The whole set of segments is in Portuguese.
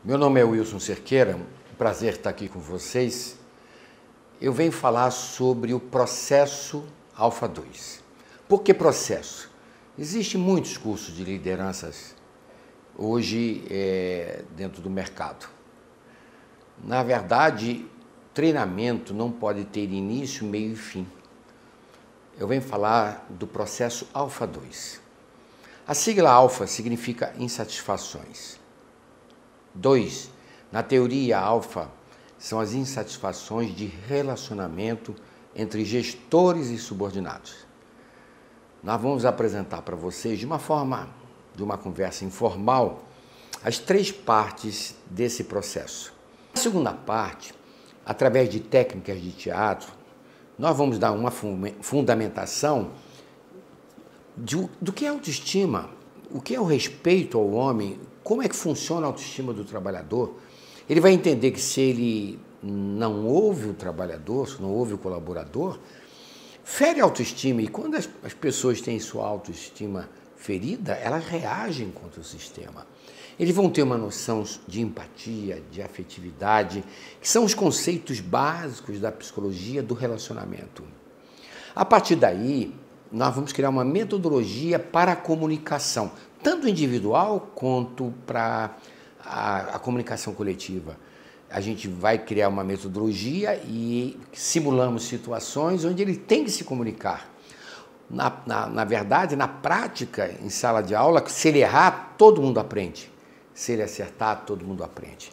Meu nome é Wilson Cerqueira, prazer estar aqui com vocês. Eu venho falar sobre o processo Alpha 2. Por que processo? Existem muitos cursos de lideranças hoje dentro do mercado. Na verdade, treinamento não pode ter início, meio e fim. Eu venho falar do processo Alpha 2. A sigla Alpha significa insatisfações. 2. Na teoria Alpha, são as insatisfações de relacionamento entre gestores e subordinados. Nós vamos apresentar para vocês, de uma conversa informal, as 3 partes desse processo. Na segunda parte, através de técnicas de teatro, nós vamos dar uma fundamentação do que é autoestima, o que é o respeito ao homem, como é que funciona a autoestima do trabalhador. Ele vai entender que se ele não ouve o trabalhador, se não ouve o colaborador, fere a autoestima. E quando as pessoas têm sua autoestima ferida, elas reagem contra o sistema. Eles vão ter uma noção de empatia, de afetividade, que são os conceitos básicos da psicologia do relacionamento. A partir daí, nós vamos criar uma metodologia para a comunicação, tanto individual quanto para a comunicação coletiva. A gente vai criar uma metodologia e simulamos situações onde ele tem que se comunicar. Na verdade, na prática, em sala de aula, se ele errar, todo mundo aprende. Se ele acertar, todo mundo aprende.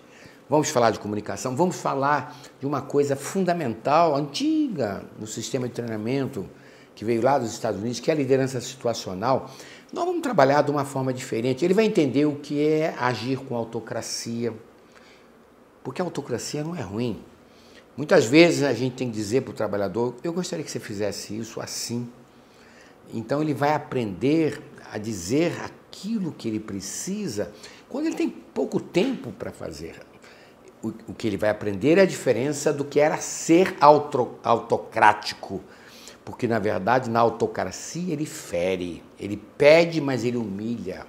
Vamos falar de comunicação, vamos falar de uma coisa fundamental, antiga, no sistema de treinamento, que veio lá dos Estados Unidos, que é a liderança situacional. Nós vamos trabalhar de uma forma diferente. Ele vai entender o que é agir com autocracia, porque a autocracia não é ruim. Muitas vezes a gente tem que dizer para o trabalhador, eu gostaria que você fizesse isso assim. Então ele vai aprender a dizer aquilo que ele precisa quando ele tem pouco tempo para fazer. O que ele vai aprender é a diferença do que era ser autocrático. Porque, na verdade, na autocracia ele fere, ele pede, mas ele humilha,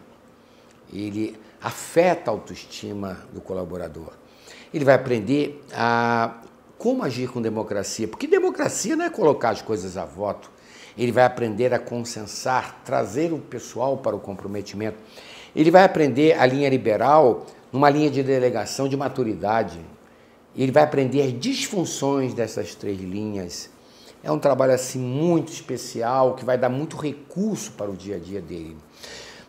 ele afeta a autoestima do colaborador. Ele vai aprender a como agir com democracia, porque democracia não é colocar as coisas a voto. Ele vai aprender a consensar, trazer o pessoal para o comprometimento. Ele vai aprender a linha liberal numa linha de delegação de maturidade. Ele vai aprender as disfunções dessas 3 linhas. É um trabalho assim muito especial, que vai dar muito recurso para o dia a dia dele.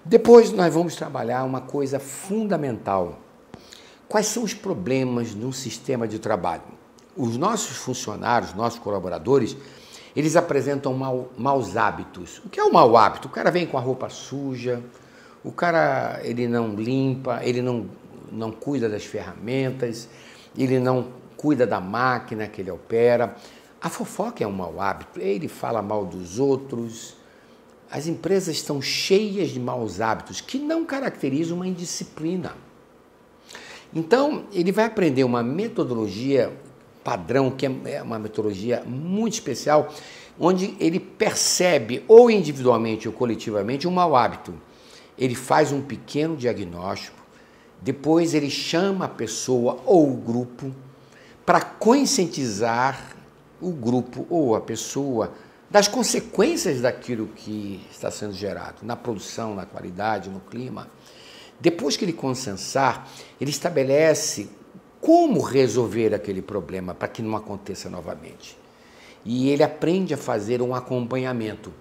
Depois nós vamos trabalhar uma coisa fundamental. Quais são os problemas num sistema de trabalho? Os nossos funcionários, nossos colaboradores, eles apresentam maus hábitos. O que é o mau hábito? O cara vem com a roupa suja, o cara ele não limpa, ele não cuida das ferramentas, ele não cuida da máquina que ele opera. A fofoca é um mau hábito, ele fala mal dos outros. As empresas estão cheias de maus hábitos que não caracterizam uma indisciplina. Então, ele vai aprender uma metodologia padrão, que é uma metodologia muito especial, onde ele percebe, ou individualmente ou coletivamente, um mau hábito. Ele faz um pequeno diagnóstico, depois ele chama a pessoa ou o grupo para conscientizar o grupo ou a pessoa das consequências daquilo que está sendo gerado, na produção, na qualidade, no clima. Depois que ele consensar, ele estabelece como resolver aquele problema para que não aconteça novamente. E ele aprende a fazer um acompanhamento.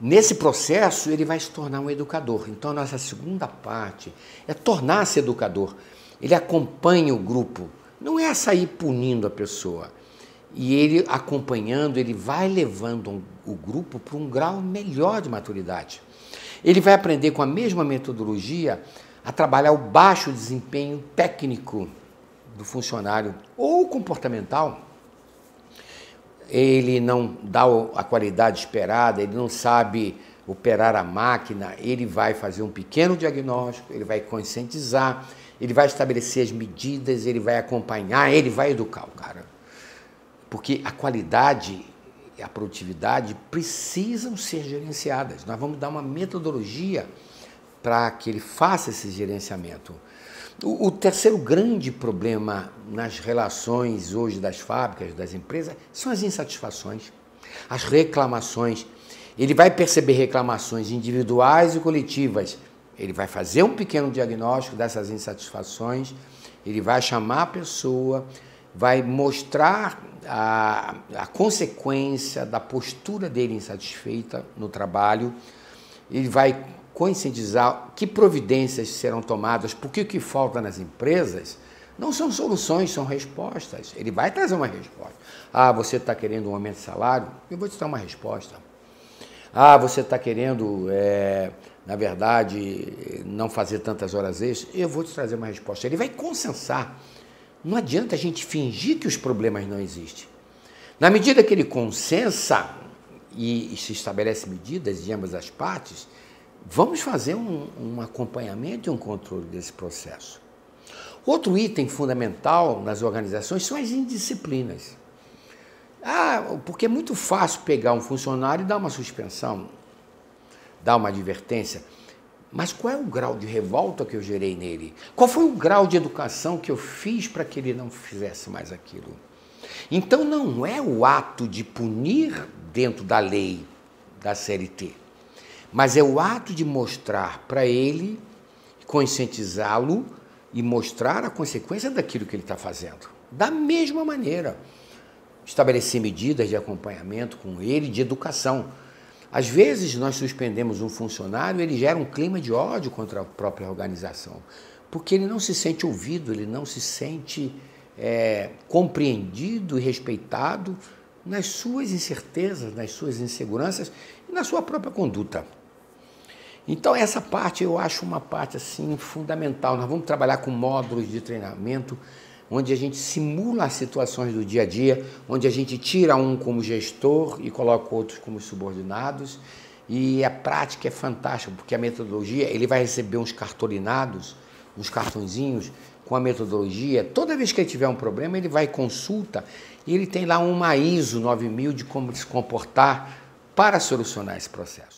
Nesse processo, ele vai se tornar um educador. Então, a nossa segunda parte é tornar-se educador. Ele acompanha o grupo, não é sair punindo a pessoa. E ele, acompanhando, ele vai levando o grupo para um grau melhor de maturidade. Ele vai aprender com a mesma metodologia a trabalhar o baixo desempenho técnico do funcionário ou comportamental. Ele não dá a qualidade esperada, ele não sabe operar a máquina, ele vai fazer um pequeno diagnóstico, ele vai conscientizar, ele vai estabelecer as medidas, ele vai acompanhar, ele vai educar o cara. Porque a qualidade e a produtividade precisam ser gerenciadas. Nós vamos dar uma metodologia para que ele faça esse gerenciamento. O terceiro grande problema nas relações hoje das fábricas, das empresas, são as insatisfações, as reclamações. Ele vai perceber reclamações individuais e coletivas. Ele vai fazer um pequeno diagnóstico dessas insatisfações, ele vai chamar a pessoa, vai mostrar a consequência da postura dele insatisfeita no trabalho, ele vai conscientizar que providências serão tomadas, porque o que falta nas empresas não são soluções, são respostas. Ele vai trazer uma resposta. Ah, você está querendo um aumento de salário? Eu vou te dar uma resposta. Ah, você está querendo, na verdade, não fazer tantas horas extras? Eu vou te trazer uma resposta. Ele vai consensar. Não adianta a gente fingir que os problemas não existem. Na medida que ele consensa e se estabelece medidas de ambas as partes, vamos fazer um acompanhamento e um controle desse processo. Outro item fundamental nas organizações são as indisciplinas. Porque é muito fácil pegar um funcionário e dar uma suspensão, dar uma advertência. Mas qual é o grau de revolta que eu gerei nele? Qual foi o grau de educação que eu fiz para que ele não fizesse mais aquilo? Então não é o ato de punir dentro da lei da CLT, mas é o ato de mostrar para ele, conscientizá-lo e mostrar a consequência daquilo que ele está fazendo. Da mesma maneira, estabelecer medidas de acompanhamento com ele, de educação. Às vezes nós suspendemos um funcionário, ele gera um clima de ódio contra a própria organização, porque ele não se sente ouvido, ele não se sente compreendido e respeitado nas suas incertezas, nas suas inseguranças e na sua própria conduta. Então essa parte eu acho uma parte assim fundamental. Nós vamos trabalhar com módulos de treinamento, onde a gente simula as situações do dia a dia, onde a gente tira um como gestor e coloca outros como subordinados, e a prática é fantástica, porque a metodologia, ele vai receber uns cartolinados, uns cartõezinhos com a metodologia. Toda vez que ele tiver um problema, ele vai e consulta, e ele tem lá uma ISO 9000 de como se comportar para solucionar esse processo.